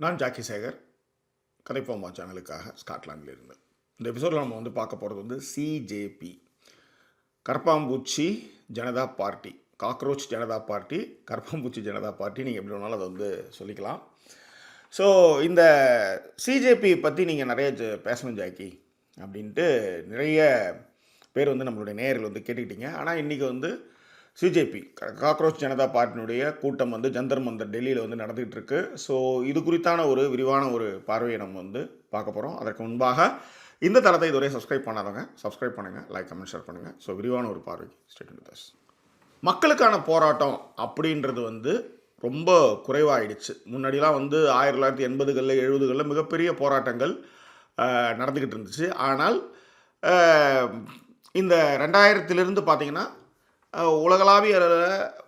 நான் ஜாக்கி சேகர், கதைப்போமா சேனலுக்காக ஸ்காட்லாண்டில் இருந்து. இந்த எபிசோடில் நம்ம பார்க்க போகிறது சிஜேபி, கரப்பாம்பூச்சி Janata party, cockroach Janata party, கரப்பாம்பூச்சி ஜனதா பார்ட்டி, நீங்கள் எப்படி வேணாலும் அதை சொல்லிக்கலாம். ஸோ இந்த சிஜேபி பற்றி நீங்கள் நிறைய பேசணும் ஜாக்கி அப்படின்ட்டு நிறைய பேர் நம்மளுடைய நேயர்கள் கேட்டுக்கிட்டீங்க. ஆனால் இன்றைக்கி சிஜேபி, காக்ரோச் ஜனதா பார்ட்டியினுடைய கூட்டம் ஜந்தர் மந்தர் டெல்லியில் நடந்துகிட்டு இருக்கு. ஸோ இது குறித்தான ஒரு விரிவான ஒரு பார்வையை நம்ம பார்க்க போகிறோம். அதற்கு முன்பாக இந்த தளத்தை இதுவரை சப்ஸ்கிரைப் பண்ணாதவங்க சப்ஸ்கிரைப் பண்ணுங்கள், லைக் கமெண்ட் ஷேர் பண்ணுங்கள். ஸோ விரிவான ஒரு பார்வைக்கு ஸ்டேட் வித் அஸ். மக்களுக்கான போராட்டம் அப்படின்றது ரொம்ப குறைவாயிடுச்சு. முன்னாடிலாம் 1980களில் 70களில் மிகப்பெரிய போராட்டங்கள் நடந்துக்கிட்டு இருந்துச்சு. ஆனால் இந்த 2000லிருந்து பார்த்திங்கன்னா உலகளாவிய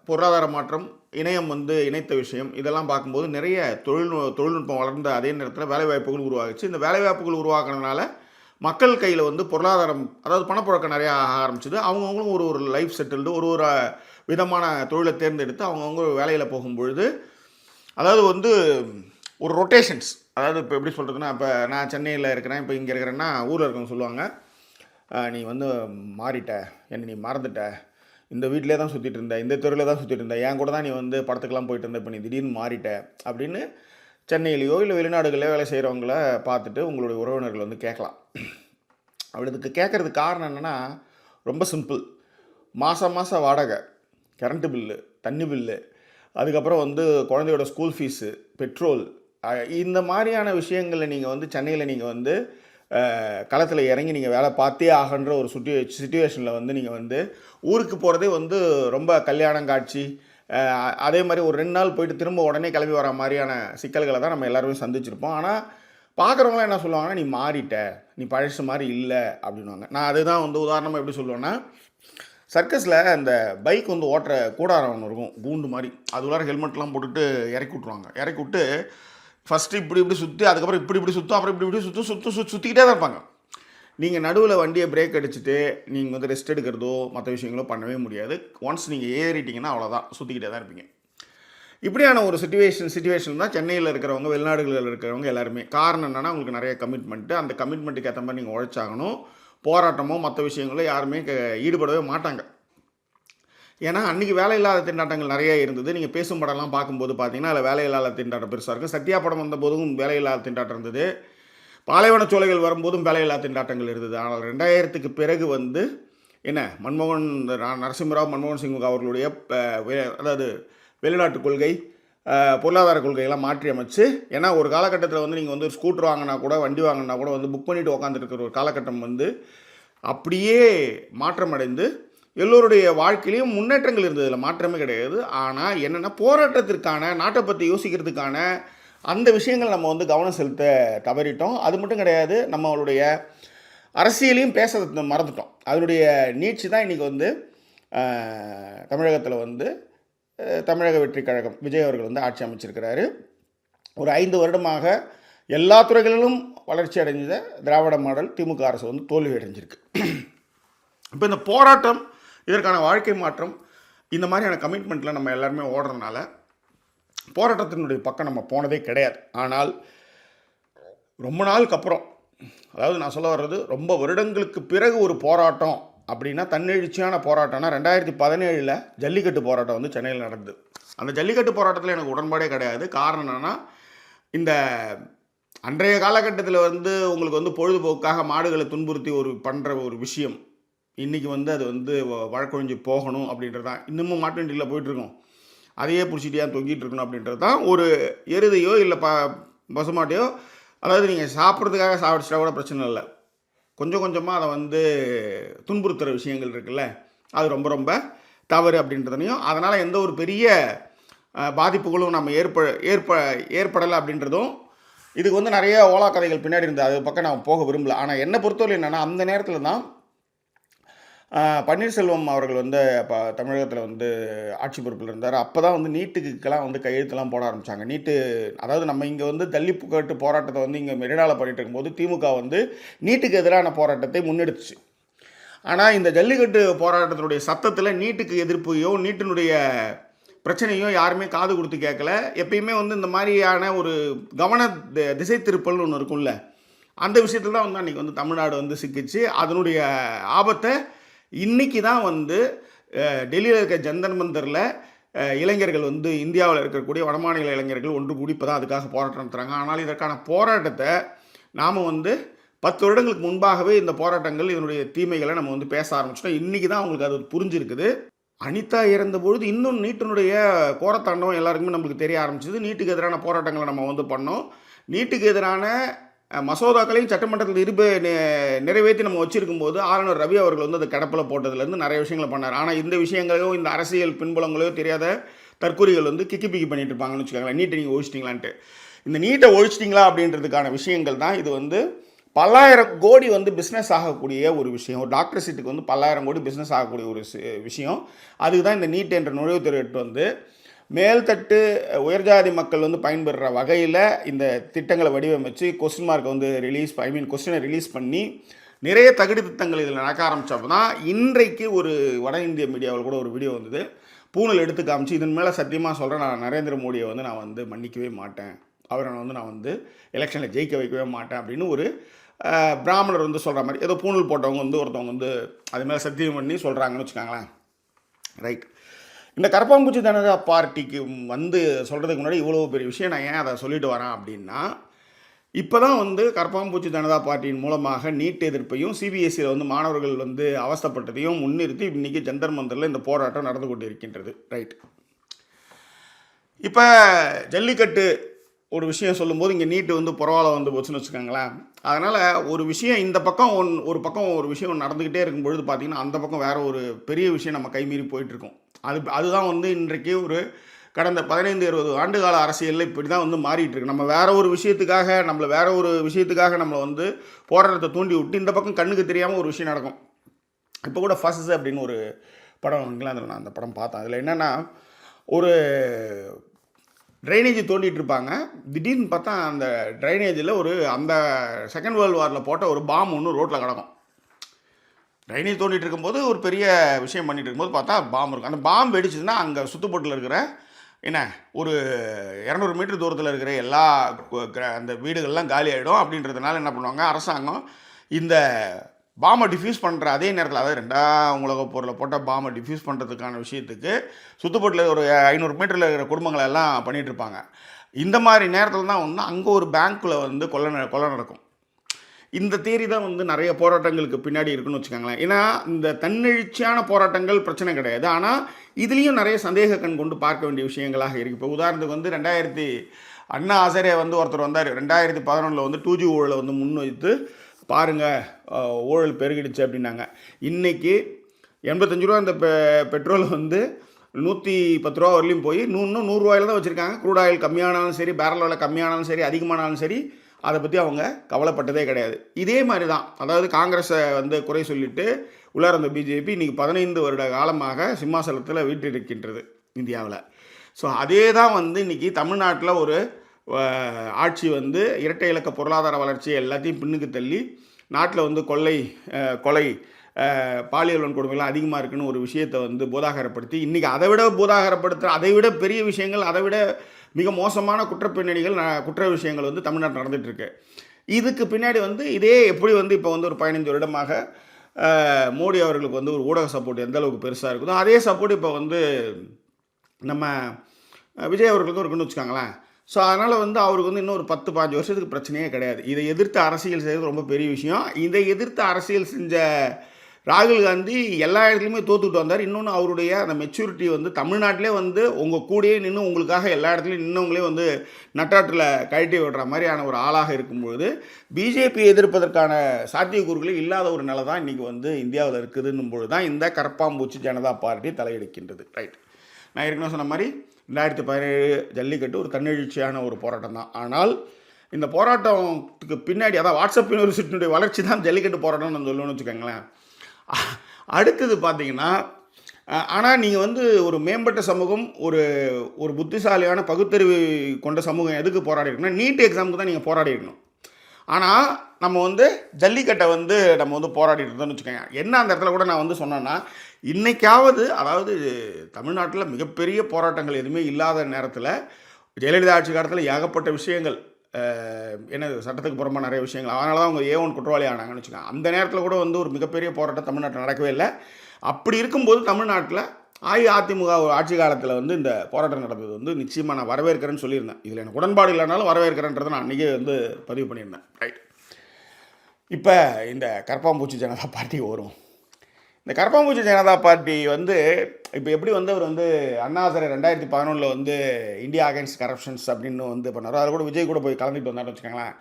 பொருளாதார மாற்றம், இணையம் இணைத்த விஷயம், இதெல்லாம் பார்க்கும்போது நிறைய தொழில்நுட்பம் வளர்ந்த அதே நேரத்தில் வேலைவாய்ப்புகள் உருவாகிச்சு. இந்த வேலைவாய்ப்புகள் உருவாக்குறதுனால மக்கள் கையில் பொருளாதாரம், அதாவது பணப்புழக்கம் நிறையா ஆக ஆரம்பிச்சுது. அவங்கவுங்களும் ஒரு லைஃப் செட்டில்டு, ஒரு விதமான தொழிலை தேர்ந்தெடுத்து அவங்கவுங்க வேலையில் போகும்பொழுது, அதாவது ஒரு ரொட்டேஷன்ஸ், அதாவது இப்போ எப்படி சொல்கிறதுன்னா, இப்போ நான் சென்னையில் இருக்கிறேன், இப்போ இங்கே இருக்கிறேன்னா ஊரில் இருக்கவங்க சொல்லுவாங்க, நீ மாறிட்ட, என்னை நீ மறந்துட்ட, இந்த வீட்டிலே தான் சுற்றிட்டு இருந்த, இந்த தெருவில் தான் சுற்றிட்டு இருந்த, என் கூட தான் நீ படத்துக்கெல்லாம் போயிட்டு இருந்த, இப்போ நீ திடீர்னு மாறிட்ட அப்படின்னு சென்னையிலையோ இல்லை வெளிநாடுகளிலே வேலை செய்கிறவங்கள பார்த்துட்டு உங்களுடைய உறவினர்கள் கேட்கலாம். அவளுக்கு கேட்குறதுக்கு காரணம் என்னென்னா ரொம்ப சிம்பிள். மாதம் வாடகை, கரண்ட்டு பில்லு, தண்ணி பில்லு, அதுக்கப்புறம் குழந்தையோட ஸ்கூல் ஃபீஸு, பெட்ரோல், இந்த மாதிரியான விஷயங்களில் நீங்கள் சென்னையில் நீங்கள் களத்தில் இறங்கி நீங்கள் வேலை பார்த்தே ஆகன்ற ஒரு சுச்சுவேஷனில் நீங்கள் ஊருக்கு போகிறதே ரொம்ப கல்யாணம் காட்சி, அதே மாதிரி ஒரு 2 நாள் போயிட்டு திரும்ப உடனே கிளம்பி வர மாதிரியான சிக்கல்களை தான் நம்ம எல்லாருமே சந்திச்சிருப்போம். ஆனால் பார்க்குறவங்களாம் என்ன சொல்லுவாங்கன்னா, நீ மாறிட்ட, நீ பழசு மாதிரி இல்லை அப்படின்வாங்க. நான் அதுதான் உதாரணமாக எப்படி சொல்லுவேன்னா, சர்க்கஸில் அந்த பைக் ஓட்டுற கூடாரம் ஒன்று இருக்கும், கூண்டு மாதிரி, அது உள்ளார ஹெல்மெட்லாம் போட்டுட்டு இறக்கி விட்ருவாங்க. இறக்கி விட்டு ஃபஸ்ட்டு இப்படி சுற்றி, அதுக்கப்புறம் இப்படி சுற்றும், அப்புறம் இப்படி சுற்றிக்கிட்டே தான் இருப்பாங்க. நீங்கள் நடுவில் வண்டியை பிரேக் அடிச்சுட்டு நீங்கள் ரெஸ்ட் எடுக்கிறதோ மற்ற விஷயங்களோ பண்ணவே முடியாது. ஒன்ஸ் நீங்கள் ஏறிட்டிங்கன்னா அவ்வளோதான், சுற்றிக்கிட்டே தான் இருப்பீங்க. இப்படியான ஒரு சிச்சுவேஷன் தான் சென்னையில் இருக்கிறவங்க, வெளிநாடுகளில் இருக்கிறவங்க எல்லாருமே. காரணம் என்னென்னா, உங்களுக்கு நிறைய கமிட்மெண்ட்டு, அந்த கமிட்மெண்ட்டுக்கு ஏற்ற மாதிரி நீங்கள் உழைச்சாகணும். போராட்டமோ மற்ற விஷயங்களோ யாருமே ஈடுபடவே மாட்டாங்க. ஏன்னா அன்றைக்கி வேலையில்லாத திண்டாட்டங்கள் நிறைய இருந்தது. நீங்கள் பேசும் படம்லாம் பார்க்கும்போது பார்த்தீங்கன்னா அதில் வேலையில்லாத திண்டாட்டம் பெருசாக இருக்குது. சத்யா படம் வந்த போதும் வேலையில்லாத திண்டாட்டம் இருந்தது. பாலைவன சோலைகள் வரும்போதும் வேலையில்லாத திண்டாட்டங்கள் இருந்தது. ஆனால் 2000க்கு பிறகு என்ன, நரசிம்மராவ் மன்மோகன் சிங் அவர்களுடைய அதாவது வெளிநாட்டு கொள்கை, பொருளாதார கொள்கையெல்லாம் மாற்றி அமைச்சு, ஏன்னா ஒரு காலகட்டத்தில் நீங்கள் ஒரு ஸ்கூட்டர் வாங்கினா கூட, வண்டி வாங்கினா கூட புக் பண்ணிவிட்டு உட்காந்துருக்கிற ஒரு காலகட்டம் அப்படியே மாற்றமடைந்து எல்லோருடைய வாழ்க்கையிலையும் முன்னேற்றங்கள் இருந்தது, இதில் மாற்றமே கிடையாது. ஆனால் என்னென்னா, போராட்டத்திற்கான, நாட்டை பற்றி யோசிக்கிறதுக்கான அந்த விஷயங்கள் நம்ம கவனம் செலுத்த தவறிட்டோம். அது மட்டும் கிடையாது, நம்மளுடைய அரசியலையும் பேச மறந்துட்டோம். அதனுடைய நீட்சி தான் இன்றைக்கி தமிழகத்தில் தமிழக வெற்றி கழகம் விஜய் அவர்கள் ஆட்சி அமைச்சிருக்கிறாரு. ஒரு 5 வருடமாக எல்லா துறைகளிலும் வளர்ச்சி அடைஞ்ச திராவிட மாடல் திமுக அரசு தோல்வி அடைஞ்சிருக்கு. இப்போ இந்த போராட்டம், இதற்கான வாழ்க்கை மாற்றம், இந்த மாதிரியான கமிட்மெண்ட்டில் நம்ம எல்லாருமே ஓடுறதுனால போராட்டத்தினுடைய பக்கம் நம்ம போனதே கிடையாது. ஆனால் ரொம்ப நாளுக்கு அப்புறம், அதாவது நான் சொல்ல வர்றது ரொம்ப வருடங்களுக்கு பிறகு ஒரு போராட்டம் அப்படின்னா, தன்னெழுச்சியான போராட்டம்னா 2017 ஜல்லிக்கட்டு போராட்டம் சென்னையில் நடந்தது. அந்த ஜல்லிக்கட்டு போராட்டத்தில் எனக்கு உடன்பாடே கிடையாது. காரணம் என்னென்னா, இந்த அன்றைய காலகட்டத்தில் உங்களுக்கு பொழுதுபோக்காக மாடுகளை துன்புறுத்தி பண்ணுற ஒரு விஷயம், இன்றைக்கி அது வழக்கொழிஞ்சு போகணும் அப்படின்றது தான். இன்னமும் மாட்டு வண்டியில் போயிட்டுருக்கோம், அதையே பிடிச்சிட்டியா தொங்கிட்டு இருக்கணும் அப்படின்றது தான். ஒரு எருதையோ இல்லை பசுமாட்டையோ, அதாவது நீங்கள் சாப்பிட்றதுக்காக சாப்பிடுச்சா கூட பிரச்சனை இல்லை, கொஞ்சம் கொஞ்சமாக அதை துன்புறுத்துகிற விஷயங்கள் இருக்குல்ல, அது ரொம்ப ரொம்ப தவறு அப்படின்றதையும், அதனால் எந்த ஒரு பெரிய பாதிப்புகளும் நம்ம ஏற்படலை அப்படின்றதும், இதுக்கு நிறைய ஓலா கதைகள் பின்னாடி இருந்தது, அது பக்கம் நான் போக விரும்பலை. ஆனால் என்னை பொறுத்தவரை என்னென்னா, அந்த நேரத்தில் தான் பன்னீர்செல்வம் அவர்கள் அப்போ தமிழகத்தில் ஆட்சி பொறுப்பில் இருந்தார். அப்போ தான் நீட்டுக்கெல்லாம் கையெழுத்தெல்லாம் போட ஆரம்பித்தாங்க. நீட்டு, அதாவது நம்ம இங்கே ஜல்லிக்கட்டு போராட்டத்தை இங்கே மெரினாவில் பண்ணிட்டு இருக்கும்போது திமுக நீட்டுக்கு எதிரான போராட்டத்தை முன்னெடுத்துச்சு. ஆனால் இந்த ஜல்லிக்கட்டு போராட்டத்தினுடைய சத்தத்தில் நீட்டுக்கு எதிர்ப்பையோ நீட்டினுடைய பிரச்சனையும் யாருமே காது கொடுத்து கேட்கல. எப்பயுமே வந்து இந்த மாதிரியான ஒரு கவன திசை திருப்பல்னு ஒன்று இருக்கும்ல, அந்த விஷயத்தில் தான் வந்து அன்றைக்கி வந்து தமிழ்நாடு வந்து சிக்கிச்சு. அதனுடைய ஆபத்தை இன்றைக்கி தான் வந்து டெல்லியில் இருக்க ஜந்தர் மந்தரில் இளைஞர்கள் வந்து இந்தியாவில் இருக்கக்கூடிய வடமாநில இளைஞர்கள் ஒன்று கூடி இப்போ தான் அதுக்காக போராட்டம் நடத்துகிறாங்க. ஆனால் இதற்கான போராட்டத்தை நாம் வந்து 10 வருடங்களுக்கு முன்பாகவே இந்த போராட்டங்கள் இதனுடைய தீமைகளை நம்ம வந்து பேச ஆரம்பிச்சிட்டோம். இன்றைக்கி தான் அவங்களுக்கு அது புரிஞ்சிருக்குது. அனிதா இறந்தபொழுது இன்னும் நீட்டினுடைய கோரத்தாண்டவம் எல்லாருக்குமே நம்மளுக்கு தெரிய ஆரம்பிச்சிது. நீட்டுக்கு எதிரான போராட்டங்களை நம்ம வந்து பண்ணோம். நீட்டுக்கு எதிரான மசோதாக்களையும் சட்டமன்றத்தில் நிறைவேற்றி நம்ம வச்சுருக்கும்போது ஆளுநர் ரவி அவர்கள் வந்து அது கிடப்பில் போட்டதுலேருந்து நிறைய விஷயங்களை பண்ணார். ஆனால் இந்த விஷயங்களையோ இந்த அரசியல் பின்புலங்களையோ தெரியாத தற்கொலைகள் வந்து கிக்கி பிக்கி பண்ணிட்டு இருப்பாங்கன்னு வச்சுக்கோங்களேன். நீட்டை நீங்கள் ஒழிச்சிட்டிங்களான்ட்டு. இந்த நீட்டை ஒழிச்சிட்டிங்களா அப்படின்றதுக்கான விஷயங்கள் தான் இது வந்து பல்லாயிரம் கோடி வந்து பிஸ்னஸ் ஆகக்கூடிய ஒரு விஷயம். ஒரு டாக்டர் சீட்டுக்கு வந்து 10,000 கோடி பிஸ்னஸ் ஆகக்கூடிய ஒரு விஷயம். அதுக்கு தான் இந்த நீட் என்ற நுழைவுத்துறை வந்து மேல்தட்டு உயர்ஜாதி மக்கள் வந்து பயன்பெறுற வகையில் இந்த திட்டங்களை வடிவமைச்சு கொஸ்டினை ரிலீஸ் பண்ணி நிறைய தகுதி திட்டங்கள் இதில் நடக்க ஆரம்பித்தப்போ தான் இன்றைக்கு ஒரு வட இந்திய மீடியாவில் கூட ஒரு வீடியோ வந்தது. பூனல் எடுத்து காமிச்சு இதன் மேலே சத்தியமாக சொல்கிறேன், நான் நரேந்திர மோடியை வந்து நான் வந்து மன்னிக்கவே மாட்டேன், அவரை வந்து நான் வந்து எலெக்ஷனில் ஜெயிக்க வைக்கவே மாட்டேன் அப்படின்னு ஒரு பிராமணர் வந்து சொல்கிற மாதிரி ஏதோ பூனல் போட்டவங்க வந்து ஒருத்தவங்க வந்து அது மேலே சத்தியம் பண்ணி சொல்கிறாங்கன்னு வச்சுக்காங்களேன். ரைட். இந்த கரப்பான்பூச்சி ஜனதா பார்ட்டிக்கு வந்து சொல்கிறதுக்கு முன்னாடி இவ்வளோ பெரிய விஷயம் நான் ஏன் அதை சொல்லிட்டு வரேன் அப்படின்னா, இப்போ தான் வந்து கரப்பான்பூச்சி ஜனதா பார்ட்டியின் மூலமாக நீட் எதிர்ப்பையும் சிபிஎஸ்சியில் வந்து மாணவர்கள் வந்து அவஸ்தைப்பட்டதையும் முன்னிறுத்தி இன்றைக்கி ஜந்தர் மந்தரில் இந்த போராட்டம் நடந்து கொண்டு இருக்கின்றது. ரைட். இப்போ ஜல்லிக்கட்டு ஒரு விஷயம் சொல்லும்போது இங்கே நீட்டு வந்து பரவாயில்ல வந்து போச்சுன்னு வச்சுக்கோங்களேன். அதனால் ஒரு விஷயம் இந்த பக்கம் ஒரு பக்கம் ஒரு விஷயம் நடந்துக்கிட்டே இருக்கும்பொழுது பார்த்திங்கன்னா அந்த பக்கம் வேறு ஒரு பெரிய விஷயம் நம்ம கைமீறி போயிட்டுருக்கோம். அதுதான் வந்து இன்றைக்கு ஒரு கடந்த 15-20 ஆண்டுகால அரசியலில் இப்படி தான் வந்து மாறிட்டு இருக்கு. நம்ம வேற ஒரு விஷயத்துக்காக நம்மளை வந்து போராட்டத்தை தூண்டி விட்டு இந்த பக்கம் கண்ணுக்கு தெரியாமல் ஒரு விஷயம் நடக்கும். இப்போ கூட ஃபஸ்ட் அப்படின்னு ஒரு படம் இங்கிலாந்தில் நான் அந்த படம் பார்த்தேன். அதில் என்னென்னா ஒரு ட்ரைனேஜ் தோண்டிகிட்டு இருப்பாங்க. திடீர்னு பார்த்தா அந்த ட்ரைனேஜில் அந்த செகண்ட் வேர்ல்டு வாரில் போட்ட ஒரு பாம் ஒன்று ரோட்டில் கிடக்கும். ட்ரைனேஜ் தோண்டிகிட்டு இருக்கும்போது ஒரு பெரிய விஷயம் பண்ணிகிட்டு இருக்கும்போது பார்த்தா பாம்பு இருக்கும். அந்த பாம்பு வெடிச்சதுன்னா அங்கே சுற்றுப்பட்டில் இருக்கிற ஒரு 200 மீட்டர் தூரத்தில் இருக்கிற எல்லா அந்த வீடுகள்லாம் காலி ஆகிடும். அப்படின்றதுனால என்ன பண்ணுவாங்க, அரசாங்கம் இந்த பாம்பை டிஃப்யூஸ் பண்ணுற அதே நேரத்தில், அதாவது 2ஆம் உலகப் போரில் போட்ட பாம்பை டிஃப்யூஸ் பண்ணுறதுக்கான விஷயத்துக்கு சுற்றுப்பட்டில் ஒரு 500 மீட்டரில் இருக்கிற குடும்பங்களை எல்லாம் பண்ணிகிட்ருப்பாங்க. இந்த மாதிரி நேரத்தில் தான் வந்து அங்கே ஒரு பேங்க்கில் வந்து கொலை நடக்கும். இந்த தேரி தான் வந்து நிறைய போராட்டங்களுக்கு பின்னாடி இருக்குன்னு வச்சுக்கோங்களேன். ஏன்னா இந்த தன்னெழுச்சியான போராட்டங்கள் பிரச்சனை கிடையாது, ஆனால் இதுலேயும் நிறைய சந்தேக கண் கொண்டு பார்க்க வேண்டிய விஷயங்களாக இருக்குது. இப்போ உதாரணத்துக்கு வந்து அண்ணா ஹசாரே வந்து ஒருத்தர் வந்தார் 2011 வந்து 2G ஊழலை வந்து முன்வைத்து பாருங்கள் ஊழல் பெருகிடுச்சு அப்படின்னாங்க. இன்றைக்கி 85 ரூபா இந்த பெட்ரோல் வந்து 110 ரூபா வரலையும் போய் இன்னும் 100 ரூபாயில் தான் வச்சுருக்காங்க. க்ரூட் ஆயில் கம்மியானாலும் சரி, பேரல் விலை கம்மியானாலும் சரி, அதிகமானாலும் சரி, அதை பற்றி அவங்க கவலைப்பட்டதே கிடையாது. இதே மாதிரி தான், அதாவது காங்கிரஸை வந்து குறை சொல்லிட்டு உள்ளார அந்த பிஜேபி இன்றைக்கி 15 வருட காலமாக சிம்மாசனத்தில் வீற்றிருக்கின்றது இந்தியாவில். ஸோ அதே தான் வந்து இன்றைக்கி தமிழ்நாட்டில் ஒரு ஆட்சி வந்து இரட்டை இலக்க பொருளாதார வளர்ச்சி எல்லாத்தையும் பின்னுக்கு தள்ளி நாட்டில் வந்து கொலை பாலியல் வன்கொடுமைலாம் அதிகமாக இருக்குன்னு ஒரு விஷயத்தை வந்து போதாகரப்படுத்தி இன்றைக்கி அதை விட பெரிய விஷயங்கள், அதை விட மிக மோசமான குற்ற விஷயங்கள் வந்து தமிழ்நாட்டில் நடந்துகிட்ருக்கு. இதுக்கு பின்னாடி வந்து இதே எப்படி வந்து இப்போ வந்து ஒரு 15 வருடமாக மோடி அவர்களுக்கு வந்து ஒரு ஊடக சப்போர்ட் எந்த அளவுக்கு பெருசாக இருக்குதோ அதே சப்போர்ட் இப்போ வந்து நம்ம விஜய் அவர்களுக்கும் இருக்குன்னு வச்சுக்காங்களேன். ஸோ அதனால் வந்து அவருக்கு வந்து இன்னும் ஒரு 10-15 வருஷத்துக்கு பிரச்சனையே கிடையாது. இதை எதிர்த்து அரசியல் செய்கிறது ரொம்ப பெரிய விஷயம். இதை எதிர்த்து அரசியல் செஞ்ச ராகுல் காந்தி எல்லா இடத்துலையுமே தோற்றுக்கிட்டு வந்தார். இன்னொன்று அவருடைய அந்த மெச்சூரிட்டி வந்து தமிழ்நாட்டிலே வந்து உங்கள் கூடயே நின்று உங்களுக்காக எல்லா இடத்துலையும் நின்றவங்களே வந்து நட்டாற்றில் கழட்டி விடுற மாதிரியான ஒரு ஆளாக இருக்கும்பொழுது பிஜேபி எதிர்ப்பதற்கான சாத்தியக்கூறுகளே இல்லாத ஒரு நிலை தான் இன்றைக்கி வந்து இந்தியாவில் இருக்குதுன்னும் பொழுது தான் இந்த கரப்பாம்பூச்சி ஜனதா பார்ட்டி தலையெடுக்கின்றது. ரைட். நான் ஏற்கனவே சொன்ன மாதிரி 2017 ஜல்லிக்கட்டு ஒரு தன்னெழுச்சியான ஒரு போராட்டம் தான். ஆனால் இந்த போராட்டத்துக்கு பின்னாடி, அதாவது வாட்ஸ்அப் யூனிவர்சிட்டியுடைய வளர்ச்சி தான் ஜல்லிக்கட்டு போராட்டம்னு நான் சொல்லுவேன்னு வச்சுக்கோங்களேன். அடுத்தது பார்த்தீங்கன்னா, ஆனால் நீங்கள் வந்து ஒரு மேம்பட்ட சமூகம், ஒரு புத்திசாலியான பகுத்தறிவு கொண்ட சமூகம் எதுக்கு போராடி இருக்கணும்னா நீட் எக்ஸாமுக்கு தான் நீங்கள் போராடி இருக்கணும். ஆனால் நம்ம வந்து ஜல்லிக்கட்டை வந்து நம்ம வந்து போராடிட்டு இருந்தோம்னு வச்சுக்கோங்க. என்ன அந்த இடத்துல கூட நான் வந்து சொன்னேன்னா, இன்றைக்காவது அதாவது தமிழ்நாட்டில் மிகப்பெரிய போராட்டங்கள் எதுவுமே இல்லாத நேரத்தில் ஜெயலலிதா ஆட்சி காலத்தில் ஏகப்பட்ட விஷயங்கள் என்னது சட்டத்துக்கு புறமா நிறைய விஷயங்கள், அதனால தான் அவங்க A1 குற்றவாளி ஆனாங்கன்னு வச்சுக்கோங்க. அந்த நேரத்தில் கூட வந்து ஒரு மிகப்பெரிய போராட்டம் தமிழ்நாட்டில் நடக்கவே இல்லை. அப்படி இருக்கும்போது தமிழ்நாட்டில் அஇஅதிமுக ஆட்சி காலத்தில் வந்து இந்த போராட்டம் நடந்தது வந்து நிச்சயமாக நான் வரவேற்கிறேன்னு சொல்லியிருந்தேன். இதில் எனக்கு உடன்பாடு இல்லைனாலும் வரவேற்கிறேன்றதை நான் அன்றைக்கே வந்து பதிவு பண்ணியிருந்தேன். ரைட். இப்போ இந்த கரப்பாம்பூச்சி ஜனதா பார்ட்டி வரும். இந்த கரப்பாம்பூச்சி ஜனதா பார்ட்டி வந்து இப்போ எப்படி வந்து அவர் வந்து அண்ணாதுரை 2011 வந்து இந்தியா அகேன்ஸ்ட் கரப்ஷன்ஸ் அப்படின்னு வந்து பண்ணாரோ, அதில் கூட விஜய் கூட போய் கலந்துட்டு வந்தார்னு வச்சுக்கோங்களேன்.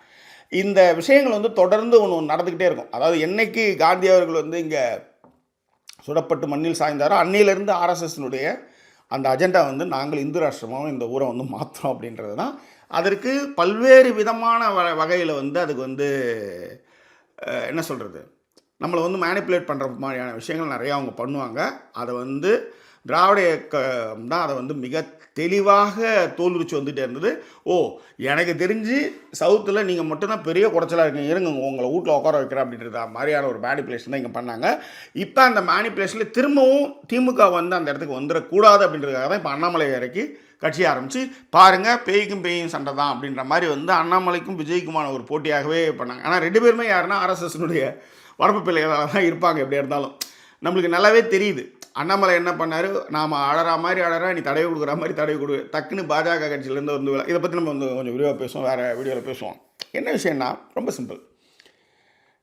இந்த விஷயங்கள் வந்து தொடர்ந்து ஒன்று நடந்துக்கிட்டே இருக்கும். அதாவது என்னைக்கு காந்தி அவர்கள் வந்து இங்கே சுடப்பட்டு மண்ணில் சாய்ந்தாரோ அன்னையிலேருந்து ஆர்எஸ்எஸ்னுடைய அந்த அஜெண்டா வந்து நாங்கள் இந்து ராஷ்டிரமாக இந்த ஊரை வந்து மாற்றோம் அப்படின்றது தான். அதற்கு பல்வேறு விதமான வகையில் வந்து அதுக்கு வந்து என்ன சொல்கிறது, நம்மளை வந்து மேனிப்புலேட் பண்ணுற மாதிரியான விஷயங்கள் நிறையா அவங்க பண்ணுவாங்க. அதை வந்து திராவிட இயக்கம் தான் அதை வந்து மிக தெளிவாக தோல்விச்சு வந்துகிட்டே இருந்தது. எனக்கு தெரிஞ்சு சவுத்தில் நீங்கள் மட்டும்தான் பெரிய குறைச்சலாக இருக்கீங்க, இருங்க உங்களை வீட்டில் உட்கார வைக்கிறேன் அப்படின்றத மாதிரியான ஒரு மேனிப்புலேஷன் தான் இங்கே பண்ணாங்க. இப்போ அந்த மேனிப்புலேஷனில் திரும்பவும் திமுக வந்து அந்த இடத்துக்கு வந்துடக்கூடாது அப்படின்றதுக்காக தான் இப்போ அண்ணாமலை இறக்கி கட்சி ஆரம்பித்து பாருங்கள் பேய்க்கும் பேயும் சண்டை தான் அப்படின்ற மாதிரி வந்து அண்ணாமலைக்கும் விஜய்க்குமான ஒரு போட்டியாகவே பண்ணாங்க. ஆனால் ரெண்டு பேருமே யாருன்னா ஆர்எஸ்எஸ்னுடைய வரப்பு பிள்ளைகளாக தான் இருப்பாங்க. எப்படி இருந்தாலும் நம்மளுக்கு நல்லாவே தெரியுது. அண்ணாமலை என்ன பண்ணார், நாம் அழற மாதிரி அழறா, நீ தடவை கொடுக்குற மாதிரி தடவை கொடு, டக்குன்னு பாஜக கட்சியிலேருந்து வந்து இதை பற்றி நம்ம வந்து கொஞ்சம் விரிவாக பேசுவோம், வேறு வீடியோவில் பேசுவோம். என்ன விஷயம்னா ரொம்ப சிம்பிள்.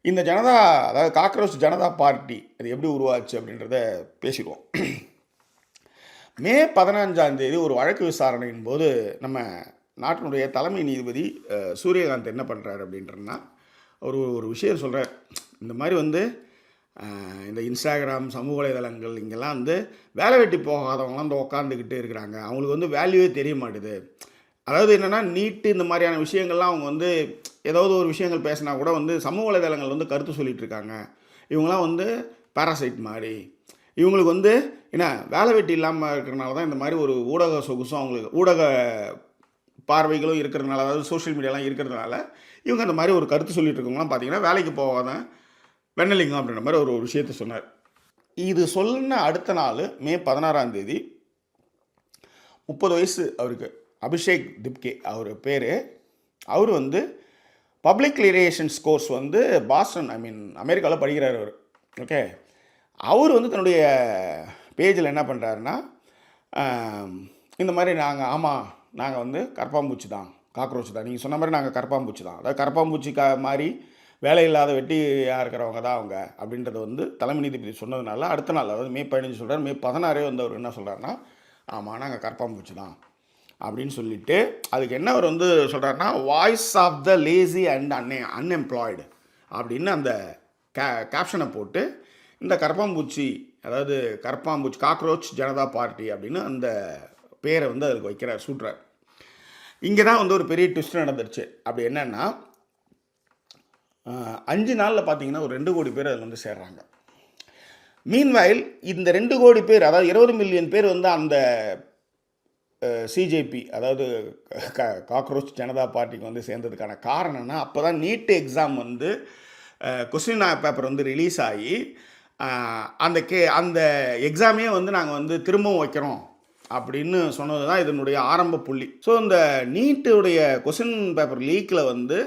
இந்த ஜனதா அதாவது காக்ரோச் ஜனதா பார்ட்டி அது எப்படி உருவாச்சு அப்படின்றத பேசிடுவோம். மே 15 ஒரு வழக்கு விசாரணையின் போது நம்ம நாட்டினுடைய தலைமை நீதிபதி சூரியகாந்த் என்ன பண்ணுறாரு அப்படின்றன்னா, ஒரு விஷயம் சொல்கிறார். இந்த மாதிரி வந்து இந்த இன்ஸ்டாகிராம் சமூக வலைதளங்கள் இங்கெல்லாம் வந்து வேலை வெட்டி போகாதவங்களாம் வந்து உட்காந்துக்கிட்டு இருக்கிறாங்க, அவங்களுக்கு வந்து வேல்யூவே தெரிய மாட்டுது. அதாவது என்னென்னா நீட்டு இந்த மாதிரியான விஷயங்கள்லாம் அவங்க வந்து ஏதாவது ஒரு விஷயங்கள் பேசினா கூட வந்து சமூக வலைதளங்கள் வந்து கருத்து சொல்லிகிட்டு இருக்காங்க. இவங்களாம் வந்து பாராசைட் மாதிரி, இவங்களுக்கு வந்து என்ன வேலை வெட்டி இல்லாமல் இருக்கிறனால தான் இந்த மாதிரி ஒரு ஊடக சொகுசும் அவங்களுக்கு ஊடக பார்வைகளும் இருக்கிறதுனால, அதாவது சோஷியல் மீடியாலாம் இருக்கிறதுனால இவங்க அந்த மாதிரி ஒரு கருத்து சொல்லிட்டு இருக்கவங்களாம் பார்த்தீங்கன்னா வேலைக்கு போகாத வெண்ணலிங்கம் அப்படின்ற மாதிரி ஒரு விஷயத்த சொன்னார். இது சொன்ன அடுத்த நாள் மே 16 30 வயசு அவருக்கு, அபிஷேக் திப்கே அவர் பேர். அவர் வந்து பப்ளிக் ரிலேஷன்ஸ் கோர்ஸ் வந்து பாஸ்டன் அமெரிக்காவில் படிக்கிறார் அவர். ஓகே, அவர் வந்து தன்னுடைய பேஜில் என்ன பண்ணுறாருன்னா, இந்த மாதிரி நாங்கள் வந்து கரப்பாம்பூச்சி தான், காக்ரோச் தான், நீங்கள் சொன்ன மாதிரி நாங்கள் கரப்பாம்பூச்சி தான், அதாவது கரப்பாம்பூச்சி மாதிரி வேலை இல்லாத வெட்டியாக இருக்கிறவங்க தான் அவங்க அப்படின்றத வந்து தலைமை நீதிபதி சொன்னதுனால அடுத்த நாள் அதாவது மே 15 சொல்கிறார். மே 16 வந்து அவர் என்ன சொல்கிறாருன்னா, ஆமாம் நாங்கள் கரப்பாம்பூச்சி தான் அப்படின்னு சொல்லிவிட்டு அதுக்கு என்ன அவர் வந்து சொல்கிறாருன்னா, voice of the lazy and unemployed அப்படின்னு அந்த கேப்ஷனை போட்டு இந்த கரப்பாம்பூச்சி அதாவது கரப்பாம்பூச்சி காக்ரோச் ஜனதா பார்ட்டி அப்படின்னு அந்த பேரை வந்து அதுக்கு வைக்கிறார், சூட்டுறார். இங்கே தான் வந்து ஒரு பெரிய ட்விஸ்ட் நடந்துருச்சு. அப்படி என்னென்னா 5 நாளில் பார்த்தீங்கன்னா ஒரு 2 கோடி பேர் அதில் வந்து சேர்றாங்க. மீன்வைல் இந்த 2 கோடி பேர் அதாவது 20 மில்லியன் பேர் வந்து அந்த சிஜேபி அதாவது காக்ரோச் ஜனதா பார்ட்டிக்கு வந்து சேர்ந்ததுக்கான காரணம்னா, அப்போ தான் நீட் எக்ஸாம் வந்து கொஸ்டின் பேப்பர் வந்து ரிலீஸ் ஆகி அந்த எக்ஸாமே வந்து நாங்கள் வந்து திரும்பவும் வைக்கிறோம் அப்படின்னு சொன்னது தான் இதனுடைய ஆரம்ப புள்ளி. ஸோ இந்த நீட்டுடைய கொஸ்டின் பேப்பர் லீக்கில் வந்து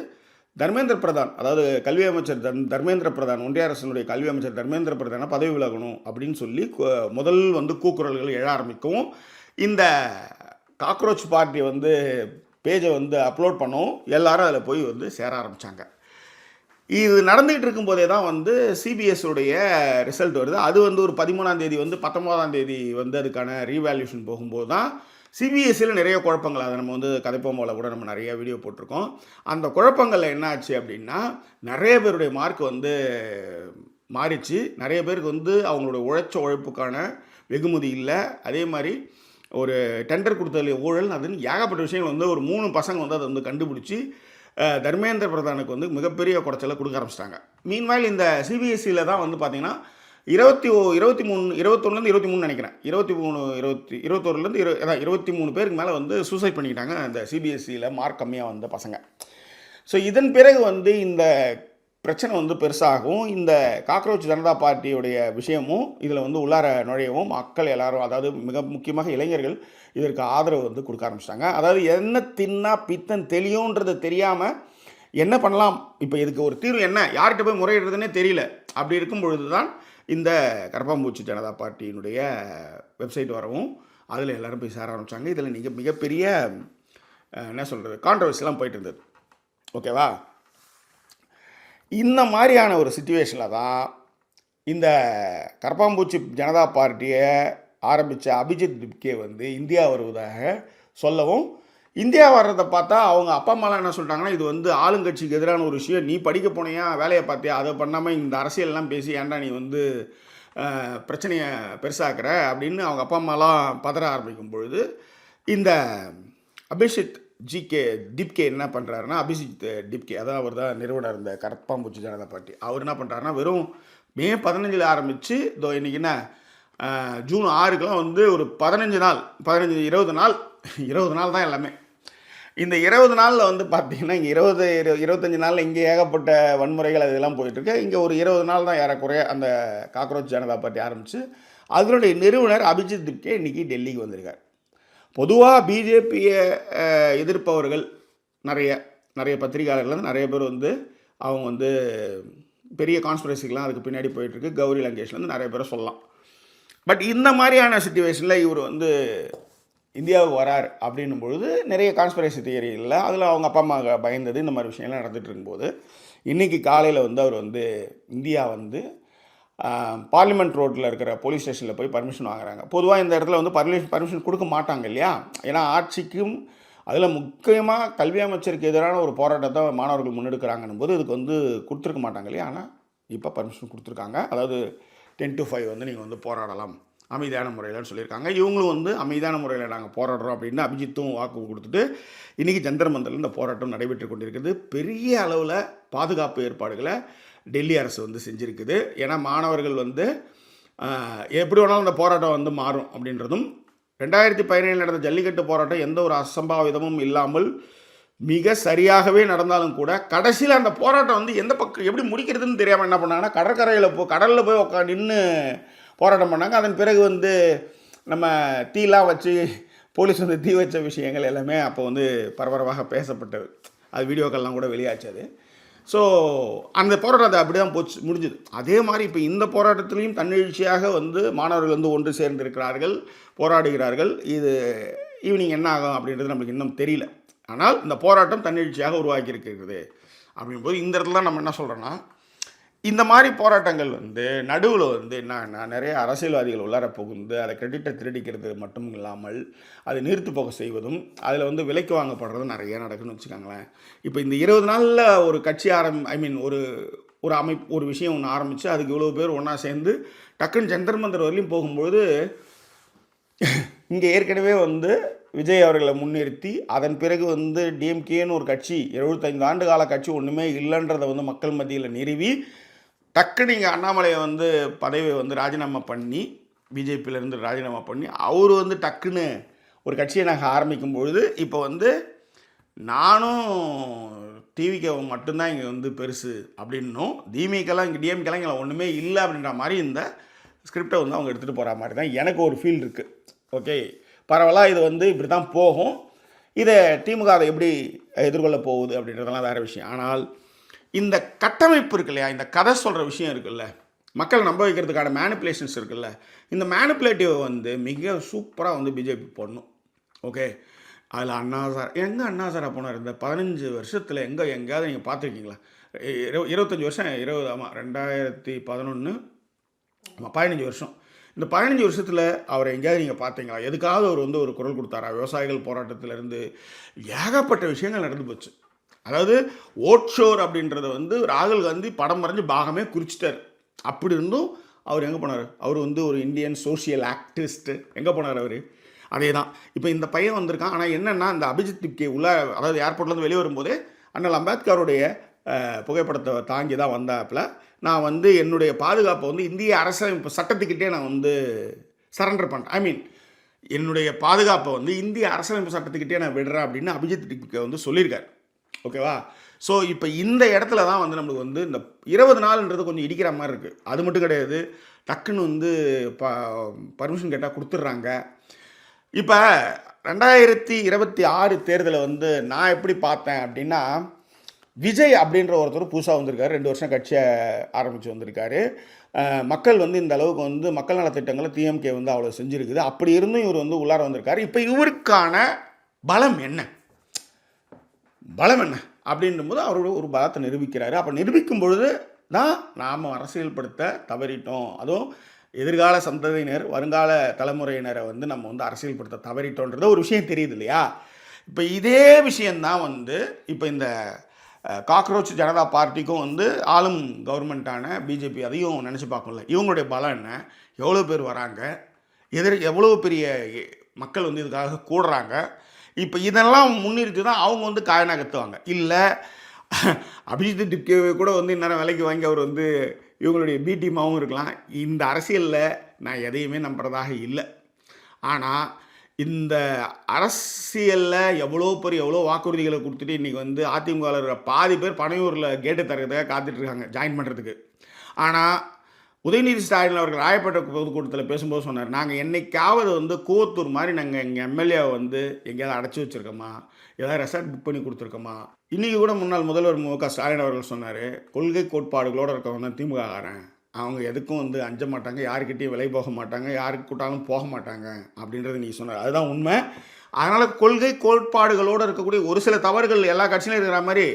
தர்மேந்திர பிரதான் அதாவது கல்வி அமைச்சர் தர்மேந்திர பிரதான், ஒன்றிய அரசினுடைய கல்வி அமைச்சர் தர்மேந்திர பிரதானை பதவி விலகணும் அப்படின்னு சொல்லி முதல் வந்து கூக்குரல்கள் எழ ஆரம்பிக்கவும் இந்த காக்ரோச் பார்ட்டி வந்து பேஜை வந்து அப்லோட் பண்ணவும் எல்லாரும் அதில் போய் வந்து சேர ஆரம்பித்தாங்க. இது நடந்துகிட்டு இருக்கும்போதே தான் வந்து சிபிஎஸ்ஸுடைய ரிசல்ட் வருது. அது வந்து ஒரு 13 வந்து 19 வந்து அதுக்கான ரீவேல்யூஷன் போகும்போது தான் சிபிஎஸ்சியில் நிறைய குழப்பங்கள், அதை நம்ம வந்து கதைப்போம் போல் கூட நம்ம நிறைய வீடியோ போட்டிருக்கோம். அந்த குழப்பங்களில் என்ன ஆச்சு அப்படின்னா, நிறைய பேருடைய மார்க் வந்து மாறிச்சு. நிறைய பேருக்கு வந்து அவங்களோட உழைப்புக்கான வெகுமதி இல்லை. அதே மாதிரி ஒரு டெண்டர் கொடுத்ததுல ஊழல், அதுன்னு ஏகப்பட்ட விஷயங்கள் வந்து ஒரு 3 பசங்க வந்து அதை வந்து கண்டுபிடிச்சி தர்மேந்திர பிரதானுக்கு வந்து மிகப்பெரிய குறைச்சலை கொடுக்க ஆரம்பிச்சிட்டாங்க. மீன்வாயில் இந்த சிபிஎஸ்சியில் தான் வந்து பார்த்திங்கன்னா 21 நினைக்கிறேன், 21 பேருக்கு மேலே வந்து சூசைட் பண்ணிக்கிட்டாங்க அந்த சிபிஎஸ்சியில் மார்க் கம்மியாக வந்த பசங்க. ஸோ இதன் பிறகு வந்து இந்த பிரச்சனை வந்து பெருசாகும். இந்த காக்ரோச் ஜனதா பார்ட்டியுடைய விஷயமும் இதில் வந்து உள்ளார நுழையவும் மக்கள் எல்லாரும், அதாவது மிக முக்கியமாக இளைஞர்கள் இதற்கு ஆதரவு வந்து கொடுக்க ஆரம்பிச்சிட்டாங்க. அதாவது என்ன தின்னா பித்தன் தெளியுன்றது தெரியாமல் என்ன பண்ணலாம், இப்போ இதுக்கு ஒரு தீர்வு என்ன, யார்கிட்ட போய் முறையிடுறதுன்னே தெரியல. அப்படி இருக்கும் பொழுது தான் இந்த கரப்பாம்பூச்சி ஜனதா பார்ட்டியினுடைய வெப்சைட் வரவும் அதில் எல்லோரும் போய் சேர ஆரம்பித்தாங்க. இதில் மிகப்பெரிய என்ன சொல்கிறது கான்ட்ரவர்சிலாம் போயிட்டு இருந்தது. ஓகேவா? இந்த மாதிரியான ஒரு சிச்சுவேஷனில் தான் இந்த கரப்பாம்பூச்சி ஜனதா பார்ட்டியை ஆரம்பித்த அபிஜித் டிப்கே வந்து இந்தியா வருவதாக சொல்லவும், இந்தியா வர்றதை பார்த்தா அவங்க அப்பா அம்மாலாம் என்ன சொல்கிறாங்கன்னா, இது வந்து ஆளுங்கட்சிக்கு எதிரான ஒரு விஷயம், நீ படிக்க போனியா, வேலையை பார்த்தியா, அதை பண்ணாமல் இந்த அரசியல்லாம் பேசி ஏன்டா நீ வந்து பிரச்சனையை பெருசாக்குற அப்படின்னு அவங்க அப்பா அம்மாலாம் பதற ஆரம்பிக்கும் பொழுது, இந்த அபிஷித் டிப்கே என்ன பண்ணுறாருன்னா, அபிஷித் டிப்கே, அதான் அவர் தான் நிறுவனர் இந்த கரப்பாம்பூச்சி ஜனதா பார்ட்டி. அவர் என்ன பண்ணுறாருன்னா, வெறும் மே 15 ஆரம்பித்து இதோ இன்றைக்கி என்ன ஜூன் 6க்கெலாம் வந்து ஒரு 15 நாள் 20 நாள் தான் எல்லாமே. இந்த 20 நாளில் வந்து பார்த்திங்கன்னா, இங்கே 25 நாளில் இங்கே ஏகப்பட்ட வன்முறைகள் அதெல்லாம் போயிட்டுருக்கு. இங்கே ஒரு 20 நாள் தான் ஏறக்குறைய அந்த காக்ரோச் ஜனதா பார்ட்டி ஆரம்பித்து அதனுடைய நிறுவனர் அபிஜித் டிப்கே இன்றைக்கி டெல்லிக்கு வந்திருக்கார். பொதுவாக பிஜேபியை எதிர்ப்பவர்கள் நிறைய பத்திரிகையாளர்கள் நிறைய பேர் வந்து அவங்க வந்து பெரிய கான்ஸ்பிரசிக்கெலாம் அதுக்கு பின்னாடி போயிட்டுருக்கு. கௌரி லங்கேஷ்லேருந்து நிறைய பேரை சொல்லலாம். பட் இந்த மாதிரியான சிச்சுவேஷனில் இவர் வந்து இந்தியாவுக்கு வரார் அப்படின்னும் பொழுது நிறைய கான்ஸ்பிரசி தியரி இல்லை, அதில் அவங்க அப்பா அம்மா பயந்தது இந்த மாதிரி விஷயம்லாம் நடந்துகிட்டு இருக்கும்போது இன்றைக்கி காலையில் வந்து அவர் வந்து இந்தியா வந்து பார்லிமெண்ட் ரோட்டில் இருக்கிற போலீஸ் ஸ்டேஷனில் போய் பர்மிஷன் வாங்குறாங்க. பொதுவாக இந்த இடத்துல வந்து பர்மிஷன் கொடுக்க மாட்டாங்க இல்லையா, ஏன்னா ஆட்சிக்கும் அதில் முக்கியமாக கல்வி அமைச்சருக்கு எதிரான ஒரு போராட்டத்தை மாணவர்கள் முன்னெடுக்கிறாங்கன்னும் போது இதுக்கு வந்து கொடுத்துருக்க மாட்டாங்க இல்லையா. ஆனால் இப்போ பர்மிஷன் கொடுத்துருக்காங்க. அதாவது 10 to 5 வந்து நீங்கள் வந்து போராடலாம் அமைதியான முறையில்னு சொல்லியிருக்காங்க. இவங்களும் வந்து அமைதியான முறையில் நாங்கள் போராடுறோம் அப்படின்னு அபிஜித்தும் வாக்கு கொடுத்துட்டு இன்றைக்கி ஜந்தர் மந்தரில் இந்த போராட்டம் நடைபெற்று கொண்டிருக்குது. பெரிய அளவில் பாதுகாப்பு ஏற்பாடுகளை டெல்லி அரசு வந்து செஞ்சுருக்குது. ஏன்னா மாணவர்கள் வந்து எப்படி வேணாலும் இந்த போராட்டம் வந்து மாறும் அப்படின்றதும், 2017 நடந்த ஜல்லிக்கட்டு போராட்டம் எந்த ஒரு அசம்பாவிதமும் இல்லாமல் மிக சரியாகவே நடந்தாலும் கூட கடைசியில் அந்த போராட்டம் வந்து எந்த பக்கம் எப்படி முடிக்கிறதுன்னு தெரியாமல் என்ன பண்ணாங்கன்னா, கடலில் போய் நின்று போராட்டம் பண்ணாங்க. அதன் பிறகு வந்து நம்ம தீலாம் வச்சு போலீஸ் வந்து தீ வச்ச விஷயங்கள் எல்லாமே அப்போ வந்து பரபரப்பாக பேசப்பட்டது. அது வீடியோக்கள்லாம் கூட வெளியாச்சு. அது ஸோ அந்த போராட்டம் அது அப்படி தான் முடிஞ்சுது. அதே மாதிரி இப்போ இந்த போராட்டத்திலையும் தன்னெழுச்சியாக வந்து மாணவர்கள் வந்து ஒன்று சேர்ந்திருக்கிறார்கள், போராடுகிறார்கள். இது ஈவினிங் என்ன ஆகும் அப்படின்றது நம்மளுக்கு இன்னும் தெரியல. ஆனால் இந்த போராட்டம் தன்னெழுச்சியாக உருவாக்கியிருக்கிறது அப்படிங்கும்போது இந்த இடத்துல நம்ம என்ன சொல்கிறோன்னா, இந்த மாதிரி போராட்டங்கள் வந்து நடுவில் வந்து என்னன்னா நிறைய அரசியல்வாதிகள் உள்ளார புகுந்து அதை கிரெடிட்டை திருடிக்கிறது மட்டும் இல்லாமல் அதை நீர்த்து போக செய்வதும் அதில் வந்து விலைக்கு வாங்கப்படுறதும் நிறைய நடக்குன்னு வச்சுக்கோங்களேன். இப்போ இந்த 20 நாளில் ஒரு கட்சி ஒரு விஷயம் ஒன்று ஆரம்பித்து அதுக்கு இவ்வளோ பேர் ஒன்றா சேர்ந்து டக்குன்னு ஜந்தர் மந்தர் வரலையும் போகும்பொழுது இங்கே ஏற்கனவே வந்து விஜய் அவர்களை முன்னிறுத்தி அதன் பிறகு வந்து டிஎம்கேன்னு ஒரு கட்சி 75 ஆண்டு கால கட்சி ஒன்றுமே இல்லைன்றதை வந்து மக்கள் மத்தியில் நிறுவி டக்குன்னு இங்கே அண்ணாமலையை வந்து பதவியை வந்து ராஜினாமா பண்ணி பிஜேபியிலேருந்து ராஜினாமா பண்ணி அவர் வந்து டக்குன்னு ஒரு கட்சியை நாங்கள் ஆரம்பிக்கும் பொழுது இப்போ வந்து நானும் டிவிக்கு மட்டும்தான் இங்கே வந்து பெருசு அப்படின்னும் டிஎம்கேலாம் இங்கே ஒன்றுமே இல்லை அப்படின்ற மாதிரி இந்த ஸ்கிரிப்டை வந்து அவங்க எடுத்துகிட்டு போகிற மாதிரி தான் எனக்கு ஒரு ஃபீல் இருக்குது. ஓகே, பரவாயில்ல, இது வந்து இப்படி தான் போகும். இதை திமுக அதை எப்படி எதிர்கொள்ள போகுது அப்படின்றதெல்லாம் வேறு விஷயம். ஆனால் இந்த கட்டமைப்பு இருக்கு இல்லையா, இந்த கதை சொல்கிற விஷயம் இருக்குல்ல, மக்கள் நம்ப வைக்கிறதுக்கான மேனிப்புலேஷன்ஸ் இருக்குல்ல, இந்த மேனிப்புலேட்டிவ் வந்து மிக சூப்பராக வந்து பிஜேபி போடணும். ஓகே, அதில் அண்ணா சாரா போனார் இந்த 15 வருஷத்தில் எங்கேயாவது நீங்கள் பார்த்துருக்கீங்களா? 25 வருஷம் 2011 15 வருஷம். இந்த 15 வருஷத்தில் அவரை எங்கேயாவது நீங்கள் பார்த்தீங்களா? எதுக்காவது அவர் வந்து ஒரு குரல் கொடுத்தாரா? விவசாயிகள் போராட்டத்திலேருந்து ஏகப்பட்ட விஷயங்கள் நடந்து போச்சு. அதாவது ஓட் ஷோர் அப்படின்றத வந்து ராகுல் காந்தி படம் வரைஞ்சி பாகமே குறிச்சிட்டார். அப்படி இருந்தும் அவர் எங்கே போனார்? அவர் வந்து ஒரு இந்தியன் சோஷியல் ஆக்டிவிஸ்ட்டு. எங்கே போனார் அவர்? அதே தான் இப்போ இந்த பையன் வந்திருக்கான். ஆனால் என்னென்னா இந்த அபிஜித் டிப்கே அதாவது ஏர்போர்ட்லேருந்து வெளியே வரும்போதே அண்ணல் அம்பேத்கருடைய புகைப்படத்தை தாங்கி தான் வந்தாப்பில், நான் வந்து என்னுடைய பாதுகாப்பை வந்து இந்திய அரசியலமைப்பு சட்டத்துக்கிட்டே நான் வந்து சரண்டர் பண்ணுறேன், என்னுடைய பாதுகாப்பை வந்து இந்திய அரசியலமைப்பு சட்டத்துக்கிட்டே நான் விடுறேன் அப்படின்னு அபிஜித் டிப்கே வந்து சொல்லியிருக்காரு. ஓகேவா? ஸோ இப்போ இந்த இடத்துல தான் வந்து நம்மளுக்கு வந்து இந்த 20 நாள்ன்றது கொஞ்சம் இடிக்கிற மாதிரி இருக்குது. அது மட்டும் கிடையாது, டக்குன்னு வந்து பர்மிஷன் கேட்டால் கொடுத்துட்றாங்க. இப்போ 2026 தேர்தலை வந்து நான் எப்படி பார்த்தேன் அப்படின்னா, விஜய் அப்படின்ற ஒருத்தர் புதுசாக வந்திருக்காரு. 2 வருஷம் கட்சியை ஆரம்பித்து வந்திருக்காரு. மக்கள் வந்து இந்த அளவுக்கு வந்து மக்கள் நலத்திட்டங்களை டிஎம்கே வந்து அவ்வளோ செஞ்சுருக்குது. அப்படி இருந்தும் இவர் வந்து உள்ளார வந்திருக்காரு. இப்போ இவருக்கான பலம் என்ன அப்படின்னும்போது அவரோட ஒரு பலத்தை நிரூபிக்கிறாரு. அப்போ நிரூபிக்கும் பொழுது தான் நாம் அரசியல்படுத்த தவறிட்டோம். அதுவும் எதிர்கால சந்ததியினர், வருங்கால தலைமுறையினரை வந்து நம்ம வந்து அரசியல்படுத்த தவறிட்டோன்றது ஒரு விஷயம் தெரியுது இல்லையா? இப்போ இதே விஷயந்தான் வந்து இப்போ இந்த காக்ரோச் ஜனதா பார்ட்டிக்கும் வந்து ஆளும் கவர்மெண்ட்டான பிஜேபி அதையும் நினச்சி பார்க்கல. இவங்களுடைய பலம் என்ன, எவ்வளோ பேர் வராங்க, எவ்வளோ பெரிய மக்கள் வந்து இதுக்காக கூடுறாங்க. இப்போ இதெல்லாம் முன்னிறுத்தி தான் அவங்க வந்து காயனா கற்றுவாங்க. இல்லை அபிஜித் டிப்கேவை கூட வந்து இந்நேரம் விலைக்கு வாங்கி அவர் வந்து இவங்களுடைய பி டீமாகவும் இருக்கலாம். இந்த அரசியலில் நான் எதையுமே நம்புறதாக இல்லை. ஆனால் இந்த அரசியலில் எவ்வளோ வாக்குறுதிகளை கொடுத்துட்டு இன்றைக்கி வந்து அதிமுகவில் பாதி பேர் பனையூரில் கேட்டு தரதுக்காக காத்துட்ருக்காங்க ஜாயின் பண்ணுறதுக்கு. ஆனால் உதயநிதி ஸ்டாலின் அவர்கள் ராயப்பேட்டை பொதுக்கூட்டத்தில் பேசும்போது சொன்னார், நாங்கள் என்றைக்காவது வந்து கூவத்தூர் மாதிரி நாங்கள் எங்கள் எம்எல்ஏவை வந்து எங்கேயாவது அடைச்சி வச்சுருக்கோமா, ஏதாவது ரெசார்ட் புக் பண்ணி கொடுத்துருக்கோமா. இன்றைக்கி கூட முன்னாள் முதல்வர் மு.க. ஸ்டாலின் அவர்கள் சொன்னார், கொள்கை கோட்பாடுகளோடு இருக்கவங்க தான் திமுககாரன், அவங்க எதுக்கும் வந்து அஞ்ச மாட்டாங்க, யாருக்கிட்டையும் விலை போக மாட்டாங்க, யாருக்கு கூட்டாலும் போக மாட்டாங்க அப்படின்றது நீங்கள் சொன்னார். அதுதான் உண்மை. அதனால் கொள்கை கோட்பாடுகளோடு இருக்கக்கூடிய ஒரு சில தவறுகள் எல்லா கட்சியிலும் இருக்கிற மாதிரி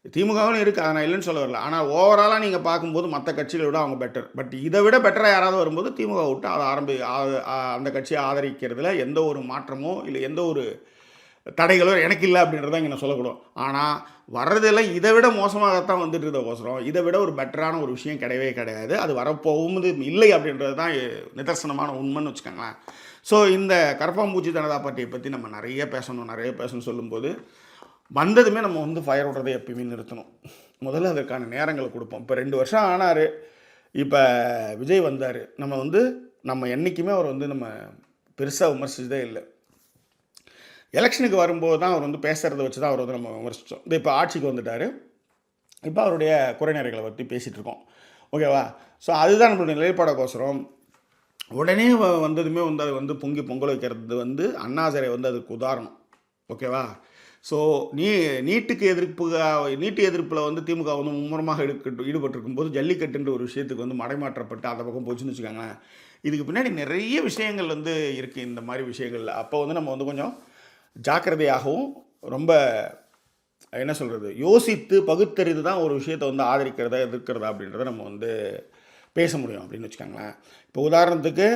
திமுகவும் இருக்குது, அதை நான் இல்லைன்னு சொல்ல வரல. ஆனால் ஓவராலாக நீங்கள் பார்க்கும்போது மற்ற கட்சிகளை விட அவங்க பெட்டர். பட் இதை விட பெட்டராக யாராவது வரும்போது திமுக விட்டு அதை அந்த கட்சியை ஆதரிக்கிறதுல எந்த ஒரு மாற்றமோ இல்லை எந்த ஒரு தடைகளோ எனக்கு இல்லை அப்படின்றத இங்கே நான் சொல்லக்கூடும். ஆனால் வர்றதெல்லாம் இதை விட மோசமாகத்தான் வந்துட்டு இருந்தோசரம், இதை விட ஒரு பெட்டரான ஒரு விஷயம் கிடையாது. அது வரப்போகும்போது இல்லை அப்படின்றது தான் நிதர்சனமான உண்மைன்னு வச்சுக்கோங்களேன். ஸோ இந்த கரப்பாம்பூச்சி ஜனதா பார்ட்டியை பற்றி நம்ம நிறைய பேசணும் சொல்லும்போது வந்ததுமே நம்ம வந்து ஃபயர் விடுறதை எப்பயுமே நிறுத்தணும். முதல்ல அதற்கான நேரங்களை கொடுப்போம். இப்போ 2 வருஷம் ஆனார், இப்போ விஜய் வந்தார். நம்ம என்றைக்குமே அவர் வந்து நம்ம பெருசாக விமர்சிச்சதே இல்லை. எலெக்ஷனுக்கு வரும்போது தான் அவர் வந்து பேசுகிறத வச்சு தான் அவர் வந்து நம்ம விமர்சித்தோம். இப்போ ஆட்சிக்கு வந்துட்டார், இப்போ அவருடைய குறைநிறைகளை பற்றி பேசிகிட்டு இருக்கோம். ஓகேவா? ஸோ அதுதான் நம்மளுடைய நிலைப்பாடக்கோசரம் உடனே வந்ததுமே வந்து அது வந்து பொங்கல் வைக்கிறது வந்து அண்ணாசிரை வந்து அதுக்கு உதாரணம். ஓகேவா? ஸோ நீட்டு எதிர்ப்பில் வந்து திமுக வந்து மும்முரமாக ஈடுபட்டிருக்கும் போது ஜல்லிக்கட்டுன்ற ஒரு விஷயத்துக்கு வந்து மடைமாற்றப்பட்டு அந்த பக்கம் போச்சுன்னு வச்சுக்கோங்களேன். இதுக்கு பின்னாடி நிறைய விஷயங்கள் வந்து இருக்குது. இந்த மாதிரி விஷயங்களில் அப்போ வந்து நம்ம வந்து கொஞ்சம் ஜாக்கிரதையாகவும் ரொம்ப என்ன சொல்கிறது யோசித்து பகுத்தறிந்து தான் ஒரு விஷயத்தை வந்து ஆதரிக்கிறதா எதிர்க்கிறதா அப்படின்றத நம்ம வந்து பேச முடியும் அப்படின்னு வச்சுக்கோங்களேன். இப்போ உதாரணத்துக்கு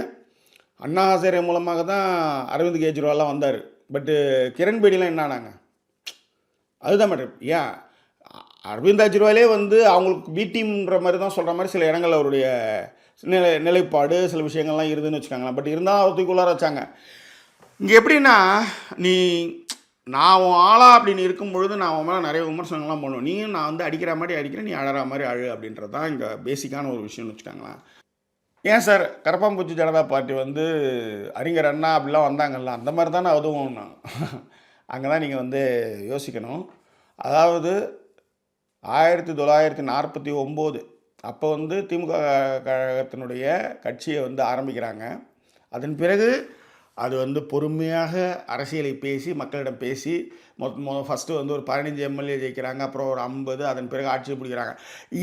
அண்ணா ஹசாரே மூலமாக தான் அரவிந்த் கெஜ்ரிவால்லாம் வந்தார். பட்டு கிரண்பேடிலாம் என்ன ஆனாங்க, அதுதான் மேடம். ஏன் அரவிந்த் கெஜ்ரிவாலே வந்து அவங்களுக்கு பி டீம்ன்ற மாதிரி தான் சொல்கிற மாதிரி சில இடங்கள் அவருடைய நிலைப்பாடு சில விஷயங்கள்லாம் இருதுன்னு வச்சுக்காங்களேன். பட் இருந்தால் அவத்துக்குள்ளார வச்சாங்க. இங்கே எப்படின்னா நான் உன் ஆளா அப்படின்னு இருக்கும் பொழுது நான் உன் மேலே நிறைய விமர்சனங்கள்லாம் பண்ணுவேன். நீயும் நான் வந்து அடிக்கிற மாதிரி அடிக்கிறேன், நீ அழற மாதிரி அழு அப்படின்றது தான் இங்கே பேசிக்கான ஒரு விஷயம்னு வச்சுக்காங்களேன். ஏன் சார் கரப்பாம்பூச்சி ஜனதா பார்ட்டி வந்து அறிஞர் அண்ணா அப்படிலாம் வந்தாங்கல்ல, அந்த மாதிரி தானே அதுவும் அங்கே தான் நீங்கள் வந்து யோசிக்கணும். அதாவது 1949 அப்போ வந்து திமுக கழகத்தினுடைய கட்சியை வந்து ஆரம்பிக்கிறாங்க. அதன் பிறகு அது வந்து பொறுமையாக அரசியலை பேசி மக்களிடம் பேசி ஃபஸ்ட்டு வந்து ஒரு 15 எம்எல்ஏ ஜெயிக்கிறாங்க, அப்புறம் ஒரு 50, அதன் பிறகு ஆட்சியை பிடிக்கிறாங்க.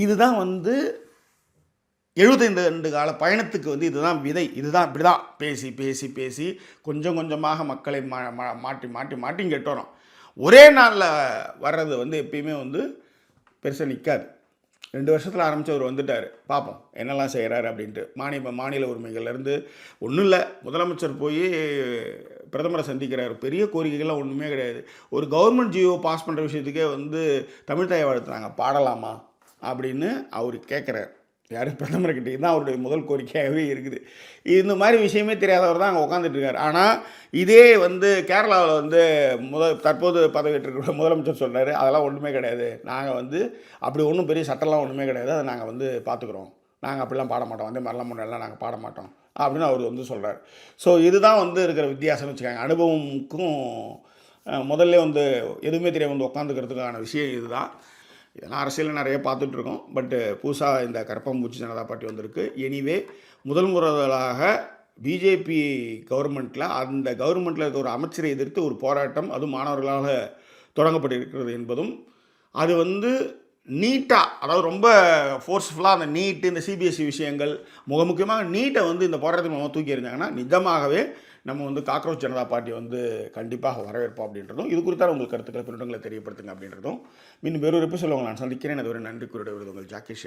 இதுதான் வந்து 75 ஆண்டு கால பயணத்துக்கு வந்து இதுதான் விதை. இதுதான் இப்படி தான் பேசி பேசி பேசி கொஞ்சம் கொஞ்சமாக மக்களை மாட்டி மாட்டி மாட்டி இங்கே எட்டு வரோம். ஒரே நாளில் வர்றது வந்து எப்பயுமே வந்து பெருசாக நிற்காது. 2 வருஷத்தில் ஆரம்பித்தவர் வந்துட்டார், பார்ப்போம் என்னெல்லாம் செய்கிறாரு அப்படின்ட்டு. மாநில உரிமைகள்லேருந்து ஒன்றும் இல்லை, முதலமைச்சர் போய் பிரதமரை சந்திக்கிறார். பெரிய கோரிக்கைகள்லாம் ஒன்றுமே கிடையாது. ஒரு கவர்மெண்ட் ஜியோ பாஸ் பண்ணுற விஷயத்துக்கே வந்து தமிழ் தாயை வாழ்த்துறாங்க, பாடலாமா அப்படின்னு அவர் கேட்குறார். யார் பிரதமர்கிட்ட. இதுதான் அவருடைய முதல் கோரிக்கையாகவே இருக்குது. இந்த மாதிரி விஷயமே தெரியாதவர் தான் அங்கே உட்காந்துட்ருக்கார். ஆனால் இதே வந்து கேரளாவில் வந்து தற்போது பதவியேற்றிருக்கிற முதலமைச்சர் சொன்னார், அதெல்லாம் ஒன்றுமே கிடையாது, நாங்கள் வந்து அப்படி ஒன்றும் பெரிய சட்டம்லாம் ஒன்றுமே கிடையாது, அதை நாங்கள் வந்து பார்த்துக்குறோம், நாங்கள் அப்படிலாம் பாட மாட்டோம், அந்த மாதிரிலாம் முன்னெல்லாம் நாங்கள் பாட மாட்டோம் அப்படின்னு அவர் வந்து சொல்கிறார். ஸோ இதுதான் வந்து இருக்கிற வித்தியாசம்னு வச்சுக்காங்க. அனுபவமுக்கும் முதல்ல வந்து எதுவுமே தெரியாமல் வந்து உட்காந்துக்கிறதுக்கான விஷயம் இதுதான். இதெல்லாம் அரசியலில் நிறைய பார்த்துட்ருக்கோம். பட்டு புதுசாக இந்த கரப்பான்பூச்சி ஜனதா பார்ட்டி வந்திருக்கு. எனிவே முதலாக பிஜேபி கவர்மெண்ட்டில் அந்த கவர்மெண்ட்டில் இருக்க ஒரு அமைச்சரை எதிர்த்து ஒரு போராட்டம் அதுவும் மாணவர்களால் தொடங்கப்பட்டிருக்கிறது என்பதும் அது வந்து நீட்டாக, அதாவது ரொம்ப ஃபோர்ஸ்ஃபுல்லாக அந்த நீட்டு இந்த சிபிஎஸ்சி விஷயங்கள் முக்கியமாக நீட்டை வந்து இந்த போராட்டத்தின் மூலமாக தூக்கி எறிஞ்சாங்கன்னா நிஜமாகவே நம்ம வந்து காக்ரோச் ஜனதா பார்ட்டி வந்து கண்டிப்பாக வரவேற்போம் அப்படின்றதும், இது குறித்தான உங்கள் கருத்துக்களை பின்னங்களை தெரியப்படுத்துங்க அப்படின்றதும், மீண்டும் வேறொரு எபிசோடில் உங்களை நான் சந்திக்கிறேன். அது ஒரு நன்றி கூறிய உங்கள் ஜாக்கி ஷேக்.